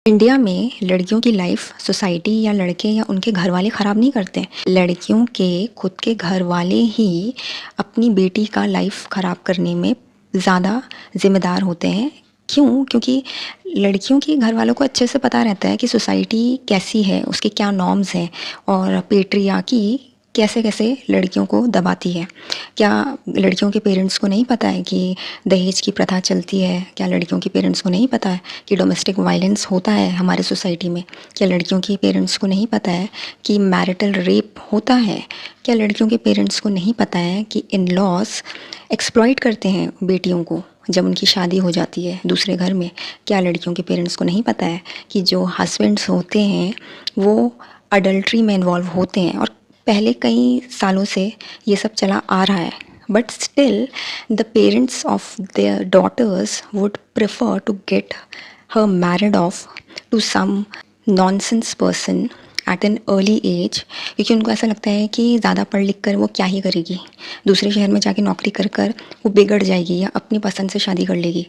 India में लड़कियों की लाइफ सोसाइटी या लड़के या उनके घर वाले ख़राब नहीं करते। लड़कियों के खुद के घर वाले ही अपनी बेटी का लाइफ ख़राब करने में ज़्यादा ज़िम्मेदार होते हैं। क्यों? क्योंकि लड़कियों के घर वालों को अच्छे से पता रहता है कि सोसाइटी कैसी है, उसके क्या नॉर्म्स हैं और पेट्रियार्की कैसे कैसे लड़कियों को दबाती है। क्या लड़कियों के पेरेंट्स को नहीं पता है कि दहेज की प्रथा चलती है? क्या लड़कियों के पेरेंट्स को नहीं पता है कि डोमेस्टिक वायलेंस होता है हमारे सोसाइटी में? क्या लड़कियों के पेरेंट्स को नहीं पता है कि मैरिटल रेप होता है? क्या लड़कियों के पेरेंट्स को नहीं पता है कि इन लॉज एक्सप्लॉइट करते हैं बेटियों को जब उनकी शादी हो जाती है दूसरे घर में? क्या लड़कियों के पेरेंट्स को नहीं पता है कि जो हस्बैंड्स होते हैं वो अडल्ट्री में इन्वॉल्व होते हैं? और पहले कई सालों से ये सब चला आ रहा है, but still the parents of their daughters would prefer to get her married off to some nonsense person at an early age, क्योंकि उनको ऐसा लगता है कि ज़्यादा पढ़ लिख कर वो क्या ही करेगी, दूसरे शहर में जाके नौकरी कर कर वो बिगड़ जाएगी या अपनी पसंद से शादी कर लेगी,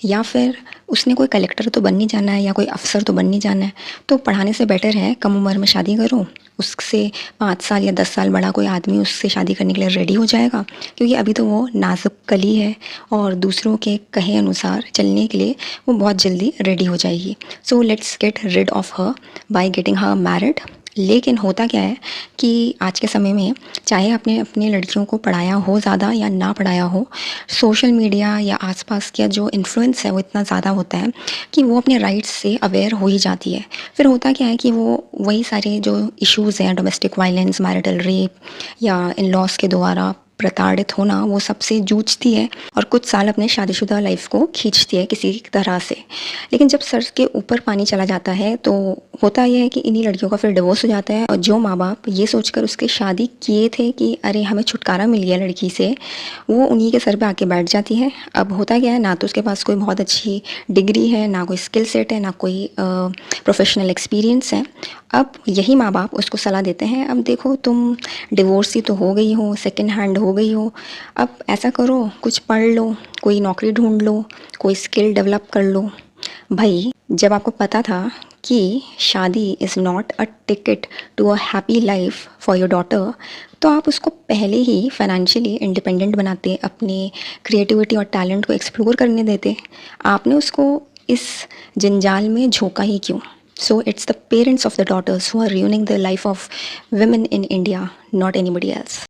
या फिर उसने कोई कलेक्टर तो बन नहीं जाना है या कोई अफसर तो बन नहीं जाना है, तो पढ़ाने से बेटर है कम उम्र में शादी करो, उससे 5 साल या 10 साल बड़ा कोई आदमी उससे शादी करने के लिए रेडी हो जाएगा, क्योंकि अभी तो वो नाजुक कली है और दूसरों के कहे अनुसार चलने के लिए वो बहुत जल्दी रेडी हो जाएगी। So let's get rid of her by getting her married. लेकिन होता क्या है कि आज के समय में चाहे आपने अपने लड़कियों को पढ़ाया हो ज़्यादा या ना पढ़ाया हो, सोशल मीडिया या आसपास का जो इन्फ्लुएंस है वो इतना ज़्यादा होता है कि वो अपने राइट्स से अवेयर हो ही जाती है। फिर होता क्या है कि वो वही सारे जो इश्यूज़ हैं, डोमेस्टिक वायलेंस, मैरिटल रेप या इन लॉज के द्वारा प्रताड़ित होना, वो सबसे जूझती है और कुछ साल अपने शादीशुदा लाइफ को खींचती है किसी तरह से। लेकिन जब सर के ऊपर पानी चला जाता है तो होता यह है कि इन्हीं लड़कियों का फिर डिवोर्स हो जाता है, और जो माँ बाप ये सोचकर उसके शादी किए थे कि अरे हमें छुटकारा मिल गया लड़की से, वो उन्हीं के सर पे आके बैठ जाती है। अब होता क्या है, ना तो उसके पास कोई बहुत अच्छी डिग्री है, ना कोई स्किल सेट है, ना कोई प्रोफेशनल एक्सपीरियंस है। अब यही माँ बाप उसको सलाह देते हैं, अब देखो तुम डिवोर्स ही तो हो गई हो, सेकेंड हैंड हो गई हो, अब ऐसा करो कुछ पढ़ लो, कोई नौकरी ढूंढ लो, कोई स्किल डेवलप कर लो। भाई, जब आपको पता था कि शादी is not a ticket to a happy life for your daughter, तो आप उसको पहले ही फाइनेंशियली इंडिपेंडेंट बनाते, अपने क्रिएटिविटी और टैलेंट को एक्सप्लोर करने देते। आपने उसको इस जंजाल में झोंका ही क्यों? So it's the parents of the daughters who are ruining the life of women in India, not anybody else.